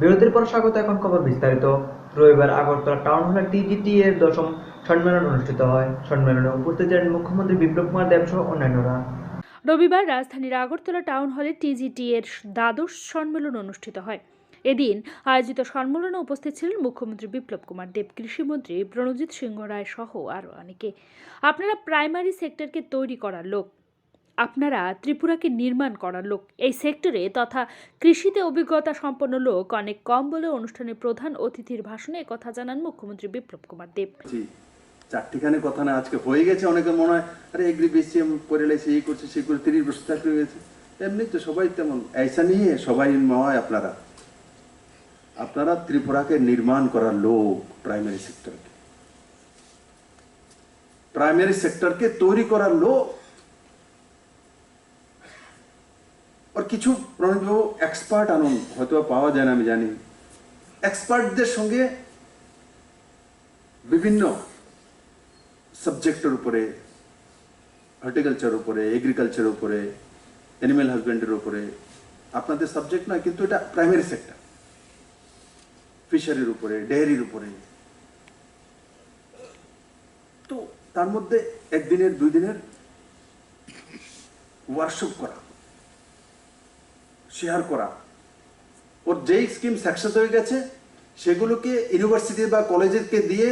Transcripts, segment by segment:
বিরতির পর স্বাগত। এখন খবর বিস্তারিত। রবিবার আগরতলা টাউন হলে টিজিটি এর 10ম সম্মেলন অনুষ্ঠিত হয়। সম্মেলনে উপস্থিত ছিলেন মুখ্যমন্ত্রী বিপ্লব কুমার দেব সহ অন্যান্যরা। রবিবার রাজধানীর আগরতলা টাউন হলে টিজিটি এর দ্বাদশ সম্মেলন অনুষ্ঠিত হয়। এদিন আয়োজিত সম্মেলনে উপস্থিত ছিলেন মুখ্যমন্ত্রী বিপ্লব কুমার দেব, কৃষিমন্ত্রী প্রণজিৎ সিংহ রায় সহ আরও অনেকে। আপনারা প্রাইমারি সেক্টরকে তৈরি করার লোক, আপনারা ত্রিপুরাকে নির্মাণ করার লোক, এই সেক্টরে তথা কৃষিতে অভিজ্ঞতা সম্পন্ন লোক অনেক কম বলে অনুষ্ঠানের প্রধান অতিথির ভাষণে একথা জানান মুখ্যমন্ত্রী বিপ্লব কুমার দেব। চারটিখানি কথা না আজকে হয়ে গেছে, অনেকে মনে হয় আরে এগ্রি বিসিএম করে লেছে, এই করছে সেই করে 30 বছর চাকরি হয়ে গেছে। এমনি তো সবাই তেমন ऐसा नहीं है, সবাই নয়। আপনারা ত্রিপুরাকে নির্মাণ করার লোক, প্রাইমারি সেক্টরকে তৈরি করার লোক। আর কিছু প্রণববাবু এক্সপার্ট আনুন, হয়তো পাওয়া যায় না আমি জানি, এক্সপার্টদের সঙ্গে বিভিন্ন সাবজেক্টের উপরে, হর্টিকালচার উপরে, এগ্রিকালচার উপরে, অ্যানিম্যাল হাজবেন্ডের উপরে। আপনাদের সাবজেক্ট নয়, কিন্তু এটা প্রাইমারি সেক্টর, ফিশারির উপরে, ডেয়ারির উপরে। তো তার মধ্যে একদিনের 2 দিনের ওয়ার্কশপ করা, শেয়ার করা, ওর যেই স্কিম সাকসেস হয়ে গেছে সেগুলোকে ইউনিভার্সিটি বা কলেজকে দিয়ে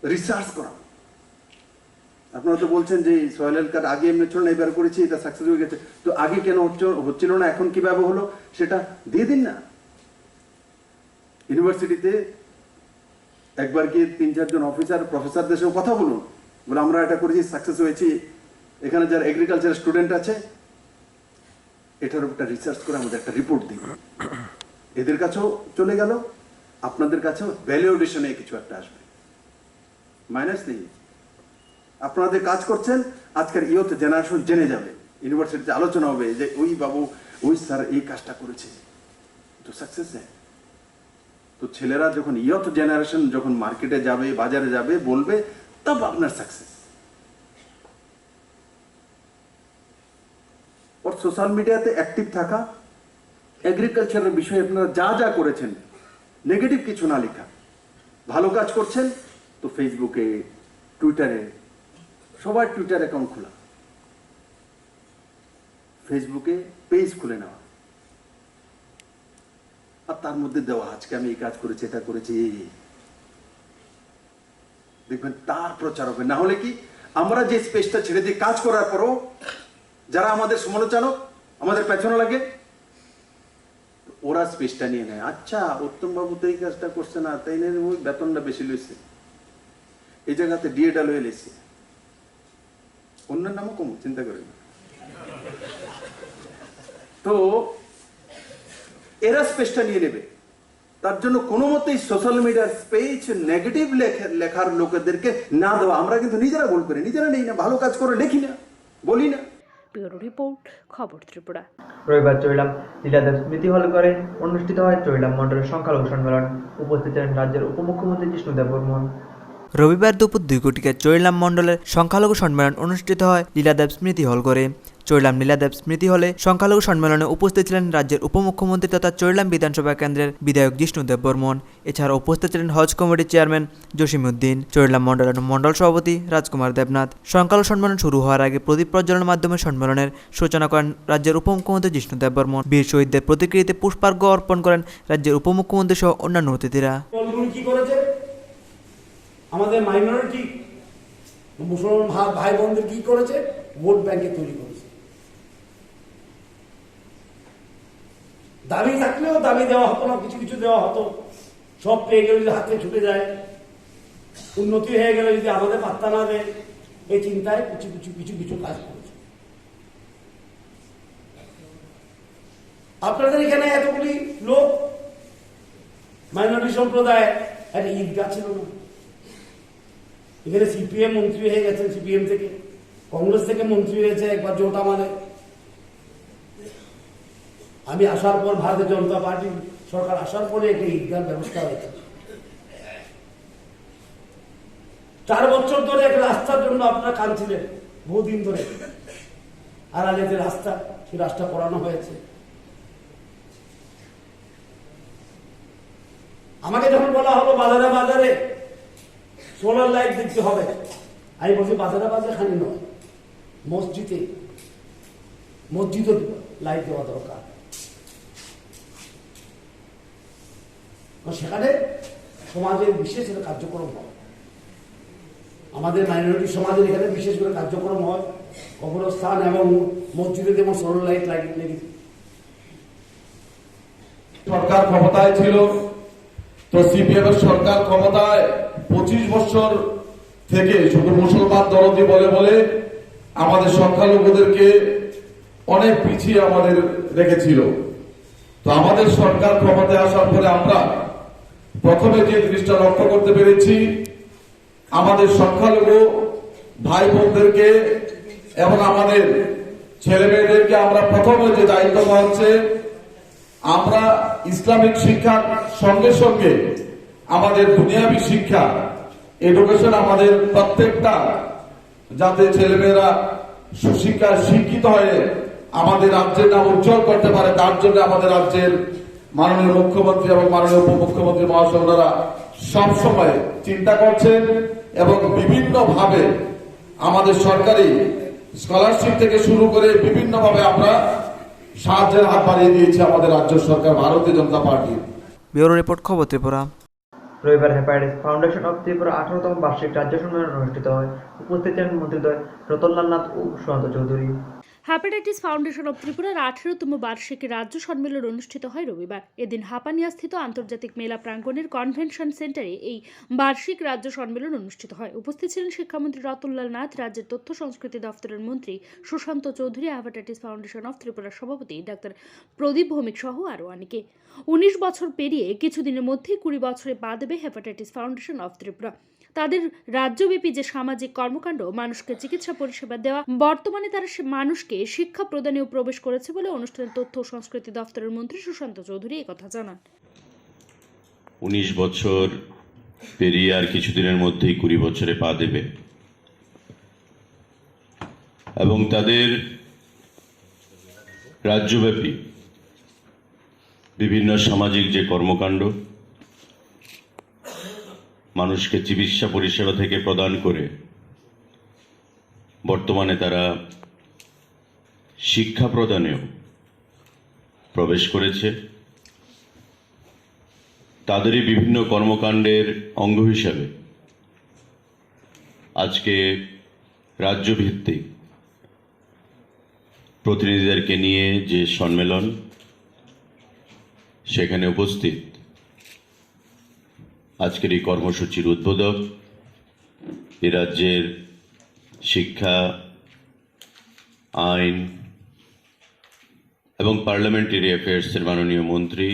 রিসার্চ করা। আপনারা তো বলছেন যে সয়েল হেলথ কার্ড আগে এমনি ছিল না, এবার করেছি, এটা সাকসেস হয়ে গেছে, তো আগে কেন হচ্ছিল না, এখন কিভাবে হলো সেটা দিয়ে দিন না। ইউনিভার্সিটিতে একবার গিয়ে 3-4 জন অফিসার প্রফেসরদের সঙ্গে কথা বলুন, বলে আমরা এটা করেছি, সাকসেস হয়েছি, এখানে যারা এগ্রিকালচার স্টুডেন্ট আছে এটার একটা রিসার্চ করে আমাদের একটা রিপোর্ট দিন। এদের কাছেও চলে গেল, আপনাদের কাছেও ভ্যালুয়েশনে কিছু একটা আসবে, মাইনাস নেই। আপনাদের কাজ করছেন, আজকের ইয়ুথ জেনারেশন জেনে যাবে, ইউনিভার্সিটিতে আলোচনা হবে যে ওই বাবু, ওই স্যার এই কাজটা করেছে, তো সাকসেস নেই। তো ছেলেরা যখন ইয়ুথ জেনারেশন যখন মার্কেটে যাবে, বাজারে যাবে, বলবে, তব আপনার সাকসেস। और সোশ্যাল মিডিয়াতে অ্যাক্টিভ থাকা, এগ্রিকালচারের বিষয়ে আপনারা যা যা করেছেন নেগেটিভ কিছু না লেখা, ভালো কাজ করছেন তো ফেসবুকে, টুইটারে, সবার টুইটার অ্যাকাউন্ট খোলা, ফেসবুকে পেজ খুলে নেওয়া, আর তার মধ্যে দেওয়া আজকে আমি এই কাজ করেছি, এটা করেছি, দেখবেন তার প্রচার হবে। না হলে কি আমরা যে স্পেসটা ছেড়ে দিয়ে কাজ করার পরও যারা আমাদের সমালোচক, আমাদের পেছনে লাগে, ওরা স্পেসটা নিয়ে নেয়। আচ্ছা, উত্তম বাবু তো এই কাজটা করছে না, তাই নিয়ে ওই বেতনটা বেশি লইছে, এই জায়গাতে ডিএটা লয়ে লেছে, অন্যের নামও কম, চিন্তা করেন। তো এরা স্পেসটা নিয়ে নেবে, তার জন্য কোনো মতেই সোশ্যাল মিডিয়ার স্পেস নেগেটিভ লেখার লোকেদেরকে না দেওয়া। আমরা কিন্তু নিজেরা ভুল করি, নিজেরা নেই না, ভালো কাজ করে লিখি না, বলি না। ব্যুরো রিপোর্ট, খবর ত্রিপুরা। রবিবার চৈলাম লীলাদেব স্মৃতি হল করে অনুষ্ঠিত হয় চৈলাম মণ্ডলের সংখ্যালঘু সম্মেলন। উপস্থিত ছিলেন রাজ্যের উপমুখ্যমন্ত্রী জিষ্ণুদেব বর্মন। রবিবার দুপুর 2 কোটিকার চৈলাম মণ্ডলের সংখ্যালঘু সম্মেলন অনুষ্ঠিত হয় লীলাদেব স্মৃতি হল করে। চৈলাম লীলাদেব স্মৃতি হলে সংখ্যালঘু সম্মেলনে উপস্থিত ছিলেন রাজ্যের উপমুখ্যমন্ত্রী তথা চৈলাম বিধানসভা কেন্দ্রের বিধায়ক জিষ্ণুদেব বর্মন। এছাড়া উপস্থিত ছিলেন হজ কমিটির চেয়ারম্যান জসিমউদ্দিন, চৈলাম মণ্ডলের মণ্ডল সভাপতি রাজকুমার দেবনাথ। সংখ্যালঘু সম্মেলন শুরু হওয়ার আগে প্রদীপ প্রজ্বলনের মাধ্যমে সম্মেলনের সূচনা করেন রাজ্যের উপমুখ্যমন্ত্রী জিষ্ণুদেব বর্মন। বীর শহীদদের প্রতিকৃতিতে পুষ্পার্ঘ্য অর্পণ করেন রাজ্যের উপমুখ্যমন্ত্রী সহ অন্যান্য অতিথিরা। আমাদের মাইনরিটি মুসলমান ভাই বোনদের কি করেছে, ভোট ব্যাংকে তৈরি করেছে। দাবি থাকলেও দাবি দেওয়া হতো না, কিছু কিছু দেওয়া হতো, সব পেয়ে গেলে যদি হাতে ছুটে যায়, উন্নতি হয়ে গেলে যদি আমাদের পাত্তা না দেয়, এই চিন্তায় কিছু কিছু কিছু কিছু কাজ করেছে। আপনাদের এখানে এতগুলি লোক মাইনরিটি সম্প্রদায়, একটা ঈদগাহ ছিল না। এখানে সিপিএম মন্ত্রী হয়ে গেছেন, সিপিএম থেকে, কংগ্রেস থেকে মন্ত্রী হয়েছে একবার জোট আমারে। আমি আসার পর, ভারতীয় জনতা পার্টি সরকার আসার পরে একটা ঈদগাহ ব্যবস্থা হয়েছে। 4 বছর ধরে একটা রাস্তার জন্য আপনারা কাঁদছিলেন, বহুদিন ধরে, আর আগে যে রাস্তা, সেই রাস্তা করানো হয়েছে। আমাকে যখন বলা হলো বাজারে বাজারে সোলার লাইট দিতে হবে, আমি বলছি বাজারে বাজারে খালি নয়, মসজিদও লাইট দেওয়া দরকার। সেখানে সমাজের বিশেষ একটা কার্যক্রম হয়, আমাদের মাইনরিটি সমাজের এখানে বিশেষ করে কার্যক্রম হয়, কবরস্থান এবং মসজিদে যেমন সোলার লাইট লেগে। সরকার ক্ষমতায় ছিল, তো সিপিএম এর সরকার ক্ষমতায় 25 বছর থেকে শুধু মুসলমান দরদি বলে বলে আমাদের সংখ্যালঘুদেরকে অনেক পিছিয়ে আমাদের রেখেছিল। তো আমাদের সরকার ক্ষমতায় আসার পরে আমরা প্রথমে যে জিনিসটা লক্ষ্য করতে পেরেছি, আমাদের সংখ্যালঘু ভাই বোনদেরকে এবং আমাদের ছেলে মেয়েদেরকে আমরা প্রথমে যে দায়িত্ব হচ্ছে, আমরা ইসলামিক শিক্ষার সঙ্গে সঙ্গে আমাদের দুনিয়াবী শিক্ষা, এডুকেশন, আমাদের প্রত্যেকটা যাতে ছেলেমেয়েরা সুশিক্ষায় শিক্ষিত হয়ে আমাদের রাজ্যের নাম উজ্জ্বল করতে পারে, তার জন্য আমাদের রাজ্যের মাননীয় মুখ্যমন্ত্রী এবং মাননীয় উপমুখ্যমন্ত্রী মহাশয়রা সবসময় চিন্তা করছেন এবং বিভিন্ন ভাবে আমাদের সরকারি স্কলারশিপ থেকে শুরু করে বিভিন্ন ভাবে আমরা সাহায্যের হাত বাড়িয়ে দিয়েছি আমাদের রাজ্য সরকার, ভারতীয় জনতা পার্টি। ব্যুরো রিপোর্ট, খবর ত্রিপুরা। রবিবার হেপাটাইটিস ফাউন্ডেশন অফ ত্রিপুরা 18তম বার্ষিক রাজ্য সম্মেলন অনুষ্ঠিত হয়। উপস্থিত ছিলেন মন্ত্রীদ্বয় রতনলাল নাথ ও Sushanta Chowdhury. Hepatitis foundation of ত্রিপুরার 18তম বার্ষিক রাজ্য সম্মেলন অনুষ্ঠিত হয় রবিবার। এদিন হাপানিয়াস্থিত আন্তর্জাতিক মেলা প্রাঙ্গণের কনভেনশন সেন্টারে এই বার্ষিক রাজ্য সম্মেলন অনুষ্ঠিত হয়। উপস্থিত ছিলেন শিক্ষামন্ত্রী রতনলাল নাথ, রাজ্যের তথ্য সংস্কৃতি দপ্তরের মন্ত্রী Sushanta Chowdhury, hepatitis foundation of ত্রিপুরার সভাপতি ডাক্তার প্রদীপ ভৌমিক সহ আরও অনেকে। 19 বছর পেরিয়ে কিছুদিনের মধ্যেই 20 বছরে পা দেবে হ্যাপাটাইটিস ফাউন্ডেশন অফ ত্রিপুরা। তাদের রাজ্যব্যাপী যে সামাজিক কর্মকাণ্ড, মানুষকে চিকিৎসা পরিষেবা দেওয়া, বর্তমানে তারা মানুষকে শিক্ষা প্রদানেও প্রবেশ করেছে বলে অনুষ্ঠানের তথ্য ও সংস্কৃতি দপ্তরের মন্ত্রী সুশান্ত চৌধুরী একথা জানান। 19 বছর পেরিয়ে আর কিছুদিনের মধ্যেই 20 বছরে পা দেবে এবং তাদের রাজ্যব্যাপী বিভিন্ন সামাজিক যে কর্মকাণ্ড, মানুষকে চিকিৎসা পরিষেবা থেকে প্রদান করে বর্তমানে তারা শিক্ষা প্রদানেও প্রবেশ করেছে, তাদেরই বিভিন্ন কর্মকাণ্ডের অঙ্গ হিসাবে আজকে রাজ্যভিত্তিক প্রতিনিধিদেরকে নিয়ে যে সম্মেলন, সেখানে উপস্থিত আজকের এই কর্মসূচির উদ্বোধক, এই রাজ্যের শিক্ষা, আইন এবং পার্লামেন্টারি অ্যাফেয়ার্সের মাননীয় মন্ত্রী,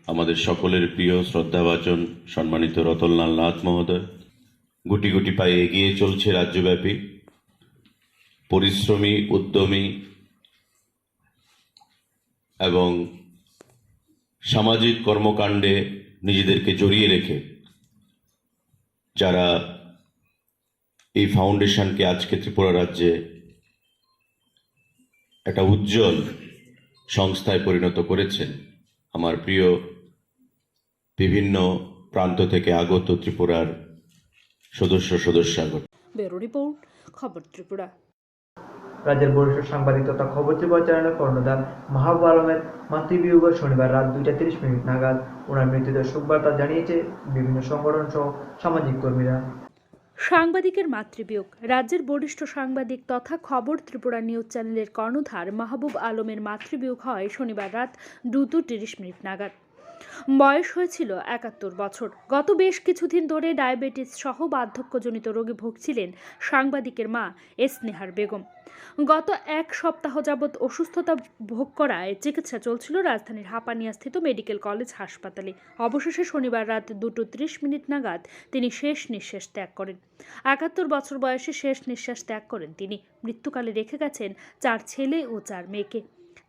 আমাদের সকলের প্রিয় শ্রদ্ধাভাজন সম্মানিত রতনলাল নাথ মহোদয়। গুটি গুটি পায়ে এগিয়ে চলছে রাজ্যব্যাপী পরিশ্রমী, উদ্যমী এবং সামাজিক কর্মকাণ্ডে নিজেদেরকে জড়িয়ে রেখে যারা এই ফাউন্ডেশনকে আজকে ত্রিপুরা রাজ্যে একটা উজ্জ্বল সংস্থায় পরিণত করেছেন। আমার প্রিয় বিভিন্ন প্রান্ত থেকে আগত ত্রিপুরার সদস্যগণ। ব্যুরো রিপোর্ট, খবর ত্রিপুরা। রাজ্যের বরিষ্ঠ সাংবাদিক তথা খবর ত্রিপুরা চ্যানেলের কর্ণধার মাহবুব আলমের মাতৃবিয়োগ শনিবার রাত 2:30 নাগাদ। ওনার মৃত্যুতে শোকবার্তা জানিয়েছে বিভিন্ন সংগঠন সহ সামাজিক কর্মীরা। সাংবাদিকের মাতৃবিয়োগ। রাজ্যের বরিষ্ঠ সাংবাদিক তথা খবর ত্রিপুরা নিউজ চ্যানেলের কর্ণধার মাহবুব আলমের মাতৃবিয়োগ হয় শনিবার রাত 2:30 নাগাদ। বয়স হয়েছিল 71 বছর। গত বেশ কিছুদিন ধরে ডায়াবেটিস সহ বার্ধক্যজনিত রোগে ভুগছিলেন সাংবাদিকের মা স্নেহার বেগম। গত এক সপ্তাহ যাবৎ অসুস্থতা ভোগ করায় চিকিৎসা চলছিল রাজধানীর হাপানিয়াস্থিত মেডিকেল কলেজ হাসপাতালে। অবশেষে শনিবার রাত 2:30 নাগাদ তিনি শেষ নিঃশ্বাস ত্যাগ করেন। 71 বছর বয়সে শেষ নিঃশ্বাস ত্যাগ করেন তিনি। মৃত্যুকালে রেখে গেছেন 4 ছেলে ও 4 মেয়েকে।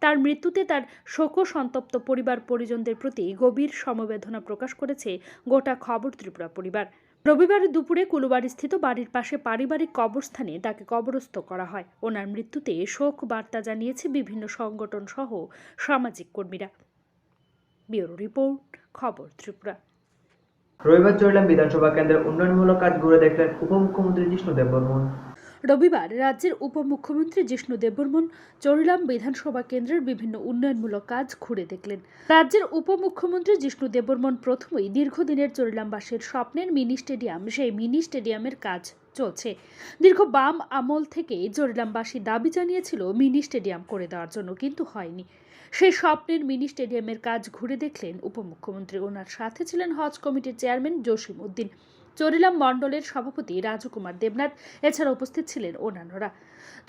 তার মৃত্যুতে তার শোক সন্তপ্ত পরিবার পরিজনদের প্রতি গভীর সমবেদনা প্রকাশ করেছে গোটা খবর ত্রিপুরা পরিবার। রবিবার দুপুরে কুলুবাড়িস্থিত বাড়ির পাশে পারিবারিক কবরস্থানে তাকে কবরস্থ করা হয়। ওনার মৃত্যুতে শোক বার্তা জানিয়েছে বিভিন্ন সংগঠন সহ সামাজিক কর্মীরা। ব্যুরো রিপোর্ট, খবর ত্রিপুরা। রবিবার চরিলাম বিধানসভা কেন্দ্রের উন্নয়নমূলক কাজ ঘুরে দেখলেন উপমুখ্যমন্ত্রী জিষ্ণু দেববর্মন। রবিবার রাজ্যের উপমুখ্যমন্ত্রী জিষ্ণু দেববর্মন চরিলাম বিধানসভা কেন্দ্রের বিভিন্ন উন্নয়নমূলক কাজ ঘুরে দেখলেন। রাজ্যের উপমুখ্যমন্ত্রী জিষ্ণু দেববর্মন প্রথমেই দীর্ঘদিনের চরিলামবাসীর স্বপ্নের মিনি স্টেডিয়াম, সেই মিনি স্টেডিয়ামের কাজ চলছে। দীর্ঘ বাম আমল থেকে চরিলামবাসী দাবি জানিয়েছিল মিনি স্টেডিয়াম করে দেওয়ার জন্য, কিন্তু হয়নি। সেই স্বপ্নের মিনি স্টেডিয়ামের কাজ ঘুরে দেখলেন উপমুখ্যমন্ত্রী। ওনার সাথে ছিলেন হজ কমিটির চেয়ারম্যান জসিম উদ্দিন, চরিলাম মণ্ডলের সভাপতি রাজু কুমার দেবনাথ, এছাড়া উপস্থিত ছিলেন অন্যান্যরা।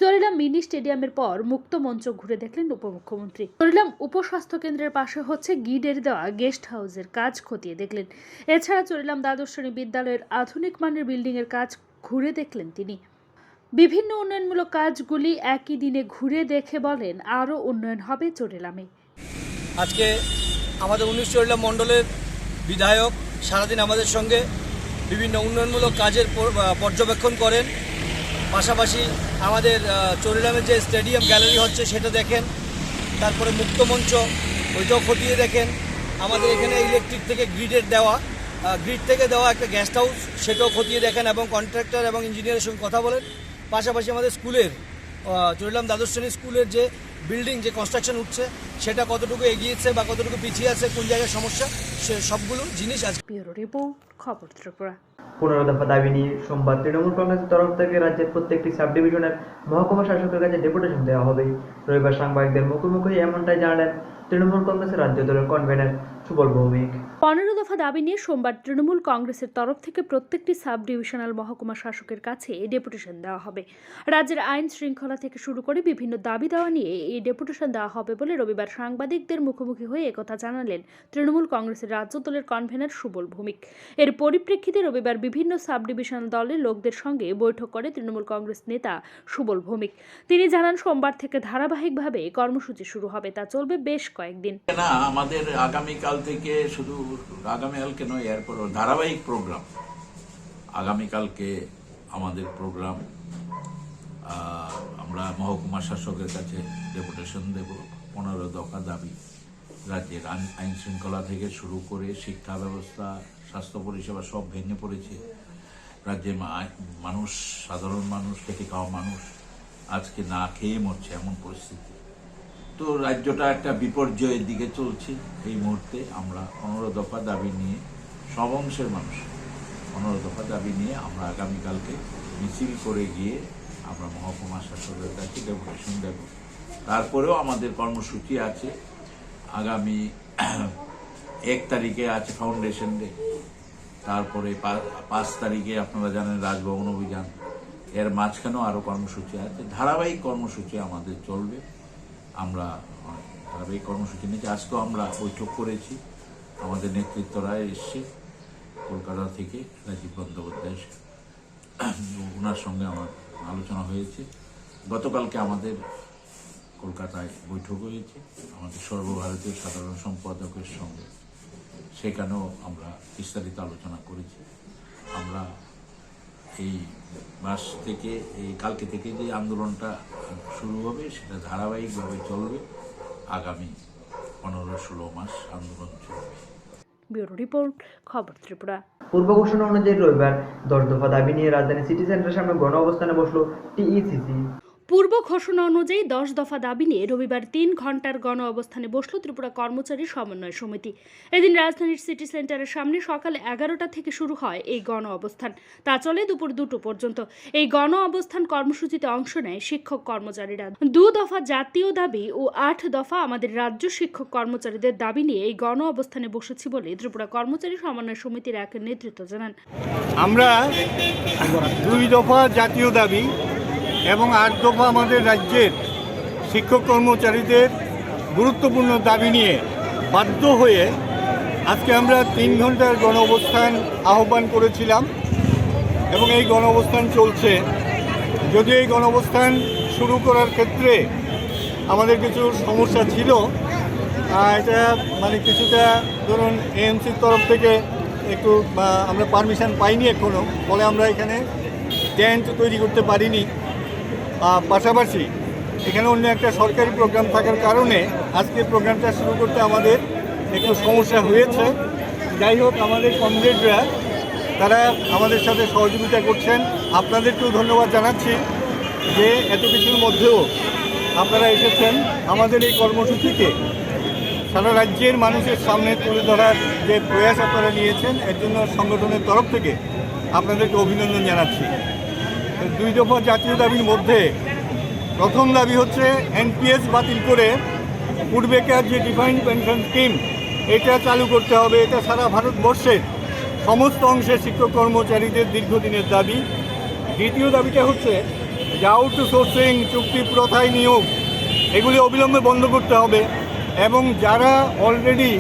চরিলাম মিনি স্টেডিয়ামের পর মুক্ত মঞ্চ ঘুরে দেখলেন উপমুখ্যমন্ত্রী। চরিলাম উপস্বাস্থ্য কেন্দ্রের পাশে হচ্ছে গিডের দেওয়া গেস্ট হাউসের কাজ খতিয়ে দেখলেন। এছাড়া চরিলাম দ্বাদশ শ্রেণী বিদ্যালয়ের আধুনিক মানের বিল্ডিংয়ের কাজ ঘুরে দেখলেন তিনি। বিভিন্ন উন্নয়নমূলক কাজগুলি একই দিনে ঘুরে দেখে বলেন আরও উন্নয়ন হবে চরিলামে। আজকে আমাদের 19 চরিলাম মণ্ডলের বিধায়ক সারাদিন আমাদের সঙ্গে বিভিন্ন উন্নয়নমূলক কাজের পর্যবেক্ষণ করেন। পাশাপাশি আমাদের চরিলামের যে স্টেডিয়াম গ্যালারি হচ্ছে সেটা দেখেন, তারপরে মুক্ত মঞ্চ ওইটাও খতিয়ে দেখেন। আমাদের এখানে ইলেকট্রিক থেকে গ্রিড থেকে দেওয়া একটা গেস্ট হাউস সেটাও খতিয়ে দেখেন এবং কন্ট্রাক্টর এবং ইঞ্জিনিয়ারের সঙ্গে কথা বলেন। পাশাপাশি আমাদের স্কুলের চরিলাম দ্বাদশ শ্রেণী স্কুলের যে বিল্ডিং যে কনস্ট্রাকশন উঠছে সেটা কতটুকু এগিয়েছে বা কতটুকু পিছিয়ে আছে, কোন জায়গায় সমস্যা, সে সবগুলো জিনিস আছে। ব্যুরো রিপোর্ট, খবর ত্রিপুরা। 15 দফা দাবি নিয়ে সোমবার তৃণমূল কংগ্রেসের তরফ থেকে রাজ্যের প্রত্যেকটি সাব ডিভিশনের মহকুমা শাসকের কাছে ডেপুটেশন দেওয়া হবে। রবিবার সাংবাদিকদের মুখোমুখি এমনটাই জানালেন তৃণমূল কংগ্রেসের রাজ্য দলের কনভেনর সুবল ভৌমিক। 15 দফা দাবি নিয়ে সোমবার তৃণমূল কংগ্রেসের তরফ থেকে প্রত্যেকটি সাব ডিভিশনাল মহকুমা শাসকের কাছে ডেপুটেশন দেওয়া হবে। রাজ্যের আইন শৃঙ্খলা থেকে শুরু করে বিভিন্ন দাবি দেওয়া নিয়ে এই ডেপুটেশন দেওয়া হবে বলে রবিবার সাংবাদিকদের মুখোমুখি হয়ে একথা জানালেন তৃণমূল কংগ্রেসের রাজ্য দলের কনভেনর সুবল ভৌমিক। এর পরিপ্রেক্ষিতে রবিবার বিভিন্ন সাব ডিভিশনাল দলের লোকদের সঙ্গে বৈঠক করে তৃণমূল কংগ্রেস নেতা সুবল ভৌমিক। তিনি জানান সোমবার থেকে ধারাবাহিকভাবে কর্মসূচি শুরু হবে, তা চলবে বেশ কয়েকদিন। না, আমাদের আগামীকাল থেকে শুধু আগামীকালকে নয়, এরপর ধারাবাহিক প্রোগ্রাম। আগামীকালকে আমাদের প্রোগ্রাম, আমরা মহকুমা শাসকের কাছে ডেপুটেশন দেব। 15 দফা দাবি রাজ্যের আইন শৃঙ্খলা থেকে শুরু করে শিক্ষা ব্যবস্থা, স্বাস্থ্য পরিষেবা সব ভেঙে পড়েছে। রাজ্যে মানুষ, সাধারণ মানুষ, খেটে খাওয়া মানুষ আজকে না খেয়ে মরছে, এমন পরিস্থিতি। তো রাজ্যটা একটা বিপর্যয়ের দিকে চলছে। এই মুহূর্তে আমরা 15 দফা দাবি নিয়ে, সব অংশের মানুষ 15 দফা দাবি নিয়ে আমরা আগামীকালকে মিছিল করে গিয়ে আমরা মহকুমা শাসকের কাছে ডেপুটেশন দেব। তারপরেও আমাদের কর্মসূচি আছে। আগামী 1 তারিখে আছে ফাউন্ডেশন ডে, তারপরে 5 তারিখে আপনারা জানেন রাজভবন অভিযান। এর মাঝখানেও আরও কর্মসূচি আছে। ধারাবাহিক কর্মসূচি আমাদের চলবে। আমরা ধারাবাহিক কর্মসূচি নিয়েছি। আজকেও আমরা বৈঠক করেছি, আমাদের নেতৃত্বরা এসছে কলকাতা থেকে, রাজীব বন্দ্যোপাধ্যায়, ওনার সঙ্গে আমার আলোচনা হয়েছে। গতকালকে আমাদের কলকাতায় বৈঠক হয়েছে আমাদের সর্বভারতীয় সাধারণ সম্পাদকের সঙ্গে, সেখানেও আমরা বিস্তারিত আলোচনা করেছি। আমরা এই মাস থেকে, এই কালকে থেকে যে আন্দোলনটা শুরু হবে সেটা ধারাবাহিকভাবে চলবে। আগামী 15-16 মাস আন্দোলন চলবে। ব্যুরো রিপোর্ট, খবর ত্রিপুরা। পূর্ব ঘোষণা অনুযায়ী রবিবার 10 দফা দাবি নিয়ে রাজধানী সিটি সেন্টারের সামনে গণ অবস্থানে বসলো টিইসিসি। পূর্ব ঘোষণা অনুযায়ী 10 দফা দাবি নিয়ে রবিবার 3 ঘন্টার গণ অবস্থানে বসল ত্রিপুরা কর্মচারী সমন্বয় সমিতি। এদিন রাজধানীর সিটি সেন্টারের সামনে সকাল 11টা থেকে শুরু হয় এই গণ অবস্থান, তা চলে দুপুর 2টো পর্যন্ত। এই গণ অবস্থান কর্মসূচিতে অংশ নেয় শিক্ষক কর্মচারীরা। 2 দফা জাতীয় দাবি ও 8 দফা আমাদের রাজ্য শিক্ষক কর্মচারীদের দাবি নিয়ে এই গণ অবস্থানে বসেছি বলে ত্রিপুরা কর্মচারী সমন্বয় সমিতির এক নেতৃত্ব জানান। আমরা 2 দফা জাতীয় দাবি এবং 8 দফা আমাদের রাজ্যের শিক্ষক কর্মচারীদের গুরুত্বপূর্ণ দাবি নিয়ে বাধ্য হয়ে আজকে আমরা 3 ঘন্টার গণ অবস্থান আহ্বান করেছিলাম এবং এই গণ অবস্থান চলছে। যদিও এই গণ অবস্থান শুরু করার ক্ষেত্রে আমাদের কিছু সমস্যা ছিল, এটা মানে কিছুটা ধরুন এএমসির তরফ থেকে একটু আমরা পারমিশন পাইনি এখনও, ফলে আমরা এখানে টেন্ট তৈরি করতে পারিনি। পাশাপাশি এখানে অন্য একটা সরকারি প্রোগ্রাম থাকার কারণে আজকে প্রোগ্রামটা শুরু করতে আমাদের একটু সমস্যা হয়েছে। যাই হোক, আমাদের কমরেডরা তারা আমাদের সাথে সহযোগিতা করছেন। আপনাদেরকেও ধন্যবাদ জানাচ্ছি যে এত কিছুর মধ্যেও আপনারা এসেছেন আমাদের এই কর্মসূচিকে সারা রাজ্যের মানুষের সামনে তুলে ধরার যে প্রয়াস আপনারা নিয়েছেন, এর জন্য সংগঠনের তরফ থেকে আপনাদেরকে অভিনন্দন জানাচ্ছি। 2 দফা জাতীয় দাবির মধ্যে প্রথম দাবি হচ্ছে এনপিএস বাতিল করে পূর্বেকার যে ডিফাইন্ড পেনশন স্কিম এটা চালু করতে হবে। এটা সারা ভারতবর্ষের সমস্ত অংশের শিক্ষক কর্মচারীদের দীর্ঘদিনের দাবি। দ্বিতীয় দাবিটা হচ্ছে যে আউট সোর্সিং, চুক্তি প্রথায় নিয়োগ, এগুলি অবিলম্বে বন্ধ করতে হবে এবং যারা অলরেডি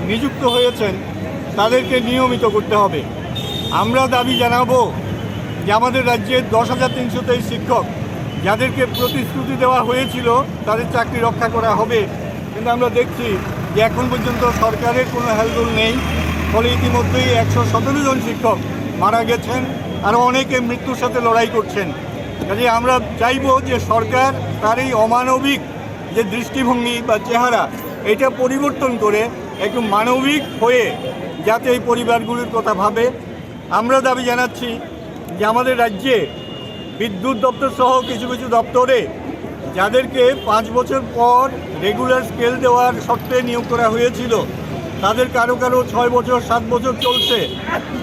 নিযুক্ত হয়েছেন তাদেরকে নিয়মিত করতে হবে। আমরা দাবি জানাবো যে আমাদের রাজ্যের 10,323 শিক্ষক যাদেরকে প্রতিশ্রুতি দেওয়া হয়েছিল তাদের চাকরি রক্ষা করা হবে, কিন্তু আমরা দেখছি যে এখন পর্যন্ত সরকারের কোনো হেলদোল নেই। ফলে ইতিমধ্যেই 117 জন শিক্ষক মারা গেছেন, আরও অনেকে মৃত্যুর সাথে লড়াই করছেন। কাজে আমরা চাইব যে সরকার তার এই অমানবিক যে দৃষ্টিভঙ্গি বা চেহারা, এটা পরিবর্তন করে একটু মানবিক হয়ে যাতে এই পরিবারগুলির কথা ভাবে। আমরা দাবি জানাচ্ছি যে আমাদের রাজ্যে বিদ্যুৎ দপ্তর সহ কিছু কিছু দপ্তরে যাদেরকে 5 বছর পর রেগুলার স্কেল দেওয়ার শর্তে নিয়োগ করা হয়েছিল, তাদের কারো 6 বছর 7 বছর চলছে,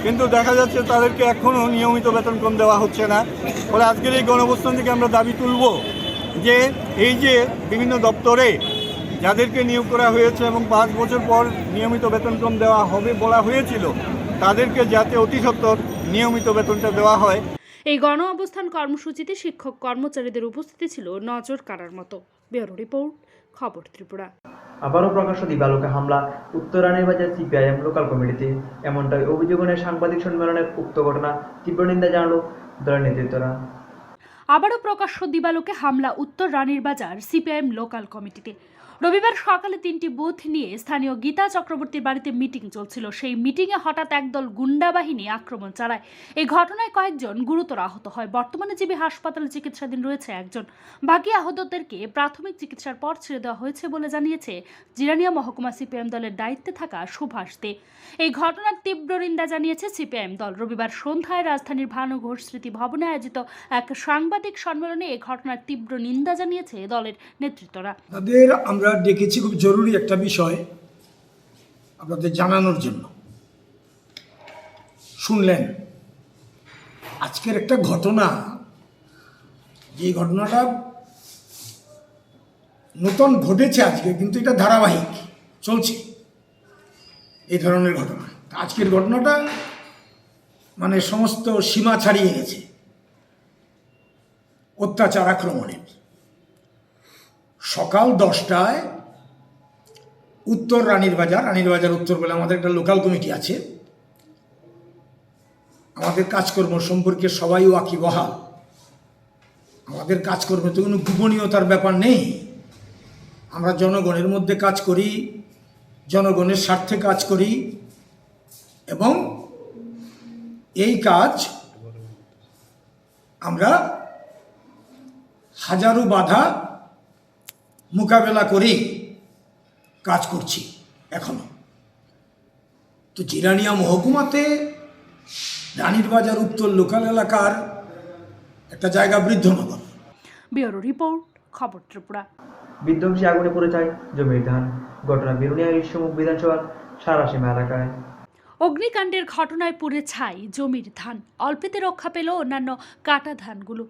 কিন্তু দেখা যাচ্ছে তাদেরকে এখনও নিয়মিত বেতনক্রম দেওয়া হচ্ছে না। ফলে আজকের এই গণঅবস্থান থেকে আমরা দাবি তুলব যে এই যে বিভিন্ন দপ্তরে যাদেরকে নিয়োগ করা হয়েছে এবং 5 বছর পর নিয়মিত বেতনক্রম দেওয়া হবে বলা হয়েছিল, তাদেরকে যাতে অতি সত্বর নিয়মিত বেতনটা দেওয়া হয়। এই গণ অবস্থান কর্মসূচিতে শিক্ষক কর্মচারীদের উপস্থিতি ছিল নজর কাড়ার মতো। ব্যুরো রিপোর্ট, খবর ত্রিপুরা। আবারও প্রকাশ্য দিবালোকে হামলা উত্তর রানীরবাজার সিপিআইএম লোকাল কমিটিতে, এমনটাই অভিযোগ এনে সাংবাদিক সম্মেলনের উক্ত ঘটনা তীব্র নিন্দা জানালো দলের নেতৃত্বরা। আবারও প্রকাশ্য দিবালোকে হামলা উত্তর রানীরবাজার সিপিআইএম লোকাল কমিটিতে। রবিবার সকালে 3টি বুথ নিয়ে স্থানীয় গীতা চক্রবর্তীর বাড়িতে মিটিং চলছিল। সেই মিটিংয়ে হঠাৎ একদল গুন্ডা বাহিনী আক্রমণ চালায়। এই ঘটনায় কয়েকজন গুরুতর আহত হয়। বর্তমানে জিবি হাসপাতালে চিকিৎসাধীন রয়েছে একজন। বাকি আহতদেরকে প্রাথমিক চিকিৎসার পর ছেড়ে দেওয়া হয়েছে বলে জানিয়েছে জিরানিয়া মহকুমা সিপিআইএম দলের দায়িত্বে থাকা সুভাষ দে। এই ঘটনার তীব্র নিন্দা জানিয়েছে সিপিআইএম দল। রবিবার সন্ধ্যায় রাজধানীর ভানু ঘোষ স্মৃতি ভবনে আয়োজিত এক সাংবাদিক সম্মেলনে এই ঘটনার তীব্র নিন্দা জানিয়েছে দলের নেতৃত্বরা। তাদের আমরা ডেকেছি খুব জরুরি একটা বিষয় আপনাদের জানানোর জন্য। শুনলেন আজকের একটা ঘটনা, যে ঘটনাটা নতুন ঘটেছে আজকে, কিন্তু এটা ধারাবাহিক চলছে এই ধরনের ঘটনা। আজকের ঘটনাটা মানে সমস্ত সীমা ছাড়িয়ে গেছে অত্যাচার আক্রমণের। সকাল 10টায় উত্তর রানীরবাজার উত্তর বলে আমাদের একটা লোকাল কমিটি আছে। আমাদের কাজকর্ম সম্পর্কে সবাই ওয়াকিবহাল। আমাদের কাজকর্মে তো কোনো গোপনীয়তার ব্যাপার নেই। আমরা জনগণের মধ্যে কাজ করি, জনগণের স্বার্থে কাজ করি এবং এই কাজ আমরা হাজারো বাধা মোকাবেলা করি কাজ করছি এখনো। তো জিরানিয়া মহকুমাতে রানীরবাজার উত্তর লোকাল এলাকার একটা জায়গা বৃদ্ধনগর। ব্যুরো রিপোর্ট, খবর ত্রিপুরা। বিধ্বংসী আগুনে পড়ে যায় জমির ধান। ঘটনা বিরুনিয়া ইস্যুমুখ বিধানসভার সারাসীমা এলাকায়। অগ্নিকাণ্ডের ঘটনায় পুড়ে ছাই জমির ধান। অল্পেতে রক্ষা পেল অন্যান্য কাটা ধানগুলো।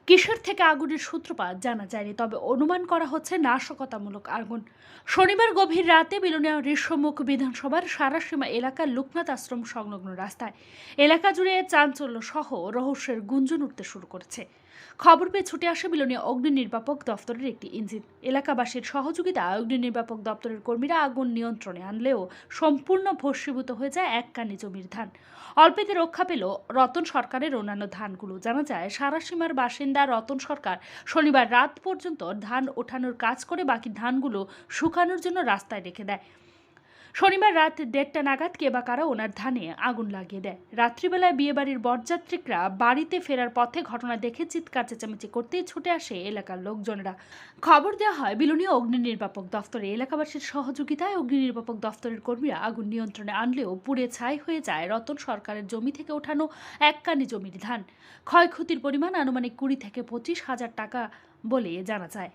কিসের থেকে আগুনের সূত্রপাত জানা যায়নি, তবে অনুমান করা হচ্ছে নাশকতামূলক আগুন। শনিবার গভীর রাতে বিলোনিয়া ঋষ্যমুখ বিধানসভার সারাসীমা এলাকার লোকনাথ আশ্রম সংলগ্ন রাস্তায় এলাকা জুড়ে চাঞ্চল্য সহ রহস্যের গুঞ্জন উঠতে শুরু করেছে। খবর পেয়ে ছুটে আসে বিলোনিয়া অগ্নি নির্বাপক দপ্তরের একটি ইঞ্জিন। এলাকাবাসীর সহযোগিতায় অগ্নি নির্বাপক দপ্তরের কর্মীরা আগুন নিয়ন্ত্রণে আনলেও সম্পূর্ণ ভস্মীভূত হয়ে যায় 1 কানি জমির ধান। অল্পেতে রক্ষা পেল রতন সরকারের অন্যান্য ধানগুলো। জানা যায় সারাসীমার বাসিন্দা রতন সরকার শনিবার রাত পর্যন্ত ধান ওঠানোর কাজ করে বাকি ধানগুলো শুকানোর জন্য রাস্তায় রেখে দেয়। শনিবার রাত 1:30 নাগাদ কে বা কারা ওনার ধানে আগুন লাগিয়ে দেয়। রাত্রিবেলায় বিয়েবাড়ির বরযাত্রীরা বাড়িতে ফেরার পথে ঘটনা দেখে চিৎকার চেঁচামেচি করতেই ছুটে আসে এলাকার লোকজনেরা। খবর দেওয়া হয় বিলুনিয়া অগ্নি নির্বাপক দফতরে। এলাকাবাসীর সহযোগিতায় অগ্নি নির্বাপক দফতরের কর্মীরা আগুন নিয়ন্ত্রণে আনলেও পুড়ে ছাই হয়ে যায় রতন সরকারের জমি থেকে ওঠানো এককানি জমির ধান। ক্ষয়ক্ষতির পরিমাণ আনুমানিক 20 থেকে 25,000 টাকা বলে জানা যায়।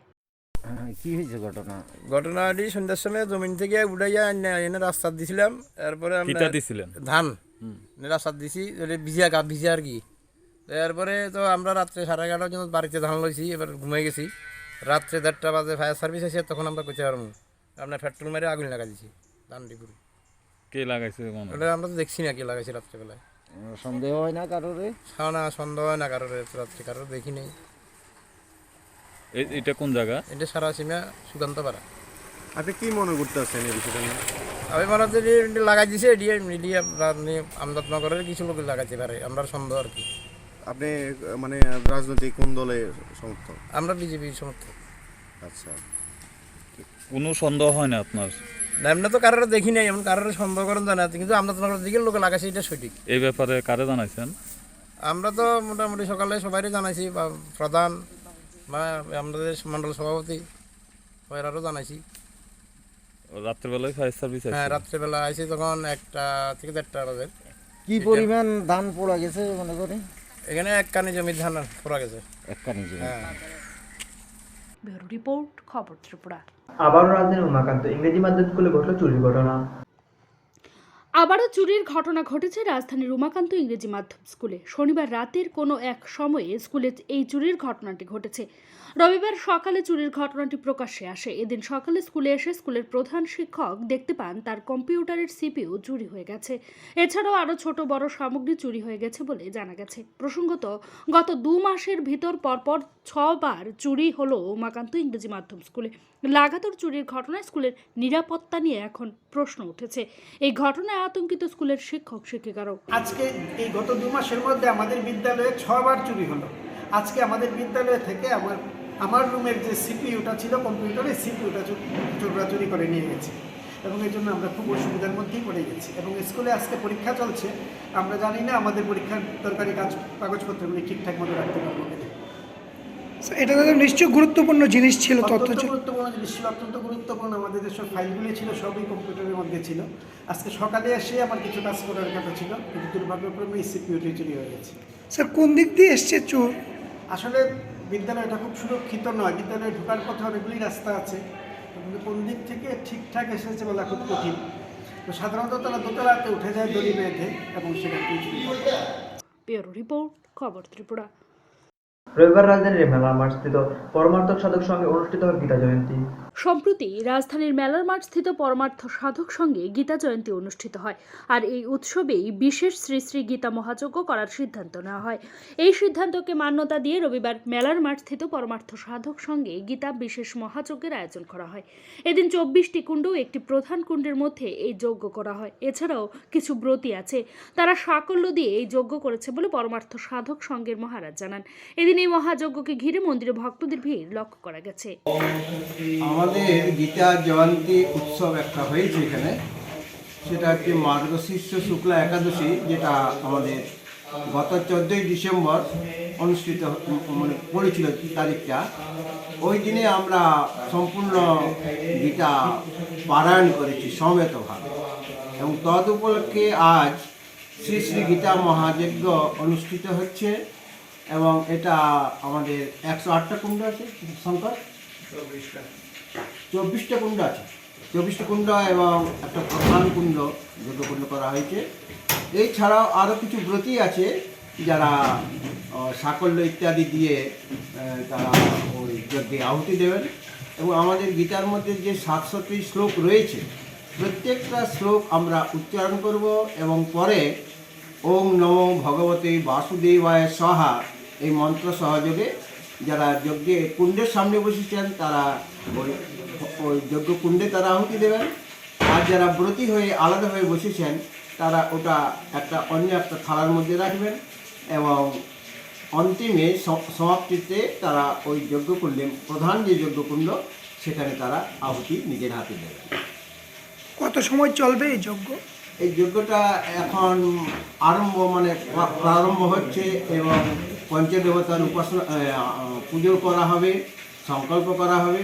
কি হয়েছে ঘটনা? ঘটনাটি সন্ধ্যার সময় জমিন থেকে উঠাইয়া এনে রাস্তা দিছিলাম। এরপরে আমরা ধান রাস্তা দিছি, ভিজা আর কি। এরপরে তো আমরা রাত্রে 11:30 জন্য বাড়িতে ধান লইছি, এবার ঘুমাই গেছি। রাত্রে 1:30 বাজে ফায়ার সার্ভিস আসে, তখন আমরা কইতে পারবো আপনার পেট্রোল মেরে আগুন লাগা দিছি ধানটি পুরো। কে লাগাইছে? ওটা আমরা তো দেখছি না কে লাগাইছে রাত্রেবেলায়। সন্দেহ হয় না কারোরে? না, সন্দেহ হয় না কারোর, রাত্রে কারোর দেখি নেই। এটা কোন জায়গা? এটা সারা সীমা সুকান্তপাড়া। আপনি কি মনে করতেছেন এই বিষয়টা নিয়ে? আমি মনে হচ্ছে লাগাই দিছে মিডিয়া আমদাদনগরের কিছু লোক লাগাইতে পারে, আমরা সন্দেহ আর কি। আপনি মানে রাজনৈতিক কোন দলের সমর্থক? আমরা বিজেপি সমর্থক। আচ্ছা, কোনো সন্দেহ হয় না আপনার? না, এমনি তো কারোর দেখি নাই, এমন কারোর সন্দেহ করেন জানা, কিন্তু আমদাদনগরের দিকে লোক লাগাইছে, এটা সঠিক। এই ব্যাপারে কারে জানাইছেন? আমরা তো মোটামুটি সকালে সবাইকে জানাইছি, বা প্রধান বা আমাদের মন্ডল সভাপতি সবাইরাও জানাইছি। রাত্রেবেলায় ফায়ার সার্ভিস? হ্যাঁ, রাত্রেবেলা আইছি তখন 1টা থেকে 1:30 বাজে। কি পরিমাণ ধান পোড়া গেছে মনে করেন? এখানে এককানি জমির ধান পোড়া গেছে। এককানি জমি? হ্যাঁ। ব্যুরো রিপোর্ট, খবর ত্রিপুরা। আবারও রাজধানীর উমাকান্ত ইংরেজি মাধ্যম স্কুলে ঘটল চুরির ঘটনা। আবারও চুরির ঘটনা ঘটেছে রাজধানীর উমাকান্ত ইংরেজি মাধ্যম স্কুলে। শনিবার রাতের কোনো এক সময়ে স্কুলে এই চুরির ঘটনাটি ঘটেছে। রবিবার সকালে চুরির ঘটনাটি প্রকাশ্যে আসে। এদিন সকালে স্কুলে এসে স্কুলের প্রধান শিক্ষক দেখতে পান তার কম্পিউটারের সিপিইউ চুরি হয়ে গেছে। এছাড়াও আরও ছোট বড় সামগ্রী চুরি হয়ে গেছে বলে জানা গেছে। প্রসঙ্গত, গত 2 মাসের ভিতর পরপর 6 বার চুরি হলো উমাকান্ত ইংরেজি মাধ্যম স্কুলে। লাগাতার চুরির ঘটনায় স্কুলের নিরাপত্তা নিয়ে এখন প্রশ্ন উঠেছে। এই ঘটনায় আতঙ্কিত স্কুলের শিক্ষক শিক্ষিকারাও। আজকে এই গত 2 মাসের মধ্যে আমাদের বিদ্যালয়ে 6 বার চুরি হলো। আজকে আমাদের বিদ্যালয় থেকে আমার রুমের যে সিপিইউটা ছিল, কম্পিউটারের সিপিইউটা চোররা চুরি করে নিয়ে গেছে, এবং এই জন্য আমরা খুব অসুবিধার মধ্যেই পড়ে গেছি। এবং স্কুলে আজকে পরীক্ষা চলছে, আমরা জানি না আমাদের পরীক্ষার দরকারি কাগজপত্রগুলি ঠিকঠাক মতো রাখতে পারবো কিনা। এটা তো নিশ্চয়ই গুরুত্বপূর্ণ জিনিস ছিল, গুরুত্বপূর্ণ জিনিস ছিল, অত্যন্ত গুরুত্বপূর্ণ। আমাদের যেসব ফাইলগুলি ছিল সবই কম্পিউটারের মধ্যে ছিল। আজকে সকালে এসে আমার কিছু কাজ করার কথা ছিল, কিন্তু দুর্ভাগ্যক্রমে এই সিপিইউটি চুরি হয়ে গেছে। স্যার, কোন দিক দিয়ে এসছে চোর? আসলে বিদ্যালয়টা খুব সুরক্ষিত নয়, বিদ্যালয়ে ঢোকার পথে অনেকগুলি রাস্তা আছে, কিন্তু কোন দিক থেকে ঠিকঠাক এসেছে বলা খুব কঠিন। তো সাধারণত তারা দোতলাতে উঠে যায় দড়ি বেঁধে, এবং সেখান থেকে চুরি করে। ব্যুরো রিপোর্ট, খবর ত্রিপুরা। রবিবার রাজধানীর মেলার মাঠস্থিত পরমার্থক সাধক সঙ্গে অনুষ্ঠিত হয় গীতা জয়ন্তী। সম্প্রতি রাজধানীর মেলার মাঠ স্থিত পরমার্থ সাধক সঙ্গে গীতা জয়ন্তী অনুষ্ঠিত হয়। আর এই উৎসবেই বিশেষ শ্রী শ্রী গীতা মহাযজ্ঞ করার সিদ্ধান্ত নেওয়া হয়। এই সিদ্ধান্তকে মান্যতা দিয়ে রবিবার মেলার মাঠ স্থিত পরমার্থ সাধক সঙ্গে গীতা বিশেষ মহাযজ্ঞের আয়োজন করা হয়। এদিন 24টি কুণ্ড ও একটি প্রধান কুণ্ডের মধ্যে এই যজ্ঞ করা হয়। এছাড়াও কিছু ব্রতী আছে, তারা সাকল্য দিয়ে এই যজ্ঞ করেছে বলে পরমার্থ সাধক সংঘের মহারাজ জানান। এদিন এই মহাযজ্ঞকে ঘিরে মন্দিরে ভক্তদের ভিড় লক্ষ্য করা গেছে। আমাদের গীতা জয়ন্তী উৎসব একটা হয়েছে এখানে, সেটা হচ্ছে মার্গশীর্ষ শুক্লা একাদশী, যেটা আমাদের গত 14ই ডিসেম্বর অনুষ্ঠিত মানে পড়েছিল তারিখটা। ওই দিনে আমরা সম্পূর্ণ গীতা পারায়ণ করেছি সমেতভাবে, এবং তদ উপলক্ষে আজ শ্রী শ্রী গীতা মহাযজ্ঞ অনুষ্ঠিত হচ্ছে। এবং এটা আমাদের 108টা কুণ্ড আছে, শঙ্কর 24টা কুণ্ড আছে, 24টা কুণ্ড এবং একটা প্রধান কুণ্ড যজ্ঞকুণ্ড করা হয়েছে। এছাড়াও আরও কিছু ব্রতী আছে যারা সাকল্য ইত্যাদি দিয়ে তারা ওই যজ্ঞে আহুতি দেবেন। এবং আমাদের গীতার মধ্যে যে 700টি শ্লোক রয়েছে, প্রত্যেকটা শ্লোক আমরা উচ্চারণ করব, এবং পরে ওম নমো ভগবতে বাসুদেবায় সহা এই মন্ত্র সহযোগে যারা যজ্ঞে কুণ্ডের সামনে বসেছেন তারা ওই যজ্ঞ কুণ্ডে তারা আহুতি দেবেন। আর যারা ব্রতী হয়ে আলাদা হয়ে বসেছেন তারা ওটা অন্য একটা থালার মধ্যে রাখবেন, এবং অন্তিমে সমাপ্তিতে তারা ওই যজ্ঞকুণ্ডে প্রধান যে যজ্ঞকুণ্ড সেখানে তারা আহুতি নিজের হাতে দেবেন। কত সময় চলবে এই যজ্ঞ? এই যজ্ঞটা এখন প্রারম্ভ হচ্ছে এবং পঞ্চদেবতার উপাসনা পুজো করা হবে, সংকল্প করা হবে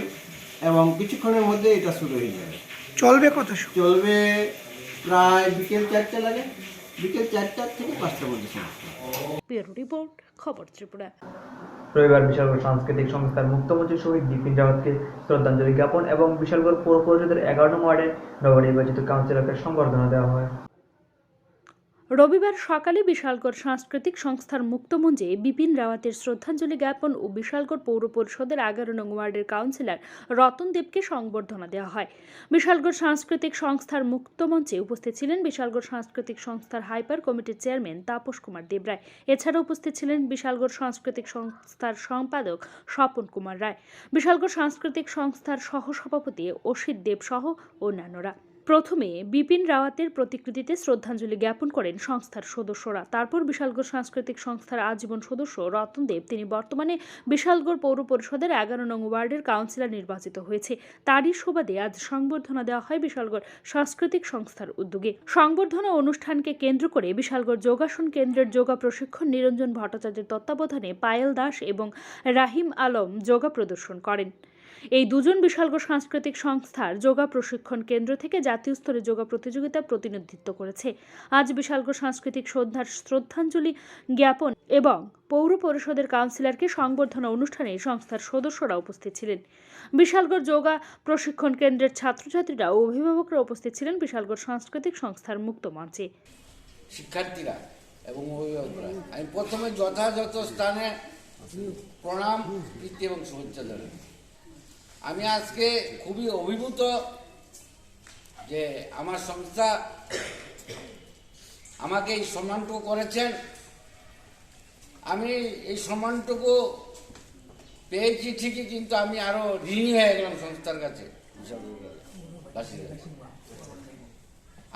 এবং কিছুক্ষণের মধ্যে এটা শুরু হয়ে যাবে। চলবে কত সময়? চলবে প্রায় বিকেল 4টা লাগে, বিকেল 4টা থেকে 5টার মধ্যে সমাপ্ত। ব্যুরো রিপোর্ট, খবর ত্রিপুরা। রবিবার বিশালগড় সাংস্কৃতিক সংস্থার মুক্তমঞ্চের শহীদ বিপিন রাওয়াতকে শ্রদ্ধাঞ্জলি জ্ঞাপন এবং বিশালগড় পৌর পরিষদের 11 নং ওয়ার্ডের নবনির্বাচিত কাউন্সিলরকে সংবর্ধনা দেওয়া হয়। রবিবার সকালে বিশালগড় সাংস্কৃতিক সংস্থার মুক্তমঞ্চে বিপিন রাওয়াতের শ্রদ্ধাঞ্জলি জ্ঞাপন ও বিশালগড় পৌর পরিষদের 11 নং ওয়ার্ডের কাউন্সিলর রতন দেবকে সংবর্ধনা দেওয়া হয়। বিশালগড় সাংস্কৃতিক সংস্থার মুক্তমঞ্চে উপস্থিত ছিলেন বিশালগড় সাংস্কৃতিক সংস্থার হাইপার কমিটির চেয়ারম্যান তাপস কুমার দেবরায়। এছাড়া উপস্থিত ছিলেন বিশালগড় সাংস্কৃতিক সংস্থার সম্পাদক স্বপন কুমার রায়, বিশালগড় সাংস্কৃতিক সংস্থার সহসভাপতি অসিত দেব সহ অন্যান্যরা। প্রথমে বিপিন রাওয়াতের প্রতিকৃতিতে শ্রদ্ধাঞ্জলি জ্ঞাপন করেন সংস্থার সদস্যরা। তারপর বিশালগড় সাংস্কৃতিক সংস্থার আজীবন সদস্য রতন দেব, তিনি বর্তমানে বিশালগড় পৌর পরিষদের 11 নং ওয়ার্ডের কাউন্সিলর নির্বাচিত হয়েছে, তারই সুবাদে আজ সংবর্ধনা দেওয়া হয় বিশালগড় সাংস্কৃতিক সংস্থার উদ্যোগে। সংবর্ধনা অনুষ্ঠানকে কেন্দ্র করে বিশালগড় যোগাসন কেন্দ্রের যোগা প্রশিক্ষণ নিরঞ্জন ভট্টাচার্যের তত্ত্বাবধানে পায়েল দাস এবং রাহিম আলম যোগা প্রদর্শন করেন। এই দুজন বিশালগড় সাংস্কৃতিক সংস্থার যোগা প্রশিক্ষণ কেন্দ্র থেকে জাতীয় স্তরে যোগা প্রতিযোগিতা প্রতিনিধিত্ব করেছে। আজ বিশালগড় সাংস্কৃতিক সন্ধ্যার শ্রদ্ধাঞ্জলি জ্ঞাপন এবং পৌর পরিষদের কাউন্সিলরকে সংবর্ধনা অনুষ্ঠানে সংস্থার সদস্যরা উপস্থিত ছিলেন। বিশালগড় যোগা প্রশিক্ষণ কেন্দ্রের ছাত্রছাত্রীরা ও অভিভাবকরা উপস্থিত ছিলেন বিশালগড় সাংস্কৃতিক সংস্থার মুক্ত মঞ্চে। শিক্ষার্থীরা এবং অভিভাবকরা আমি প্রথমে যথাযথ স্থানে প্রণাম, প্রীতি এবং শুভেচ্ছা জানাই। আমি আজকে খুবই অভিভূত যে আমার সংস্থা আমাকে এই সম্মানটুকু করেছেন। আমি এই সম্মানটুকু পেয়েছি ঠিকই, কিন্তু আমি আরো ঋণী হয়ে গেলাম সংস্থার কাছে।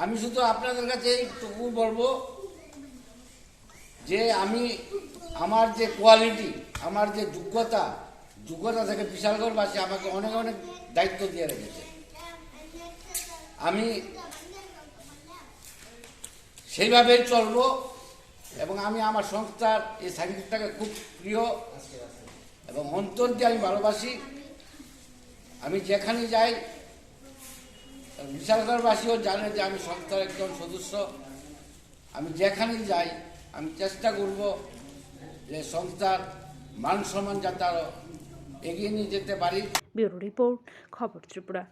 আমি শুধু আপনাদের কাছে এইটুকু বলবো যে আমি আমার যে কোয়ালিটি, আমার যে যোগ্যতা থেকে বিশালগড়বাসী আমাকে অনেক অনেক দায়িত্ব দিয়ে রেখেছে। আমি সেইভাবেই চলবো এবং আমি আমার সংস্থার এই সাংস্কৃতিকটাকে খুব প্রিয় এবং অন্তর দিয়ে আমি ভালোবাসি। আমি যেখানে যাই বিশালগড়বাসীও জানে যে আমি সংস্থার একজন সদস্য। আমি যেখানে যাই আমি চেষ্টা করব যে সংস্থার মান সম্মান যাতে আরো এগিয়ে নিয়ে যেতে পারি। ব্যুরো রিপোর্ট, খবর ত্রিপুরা।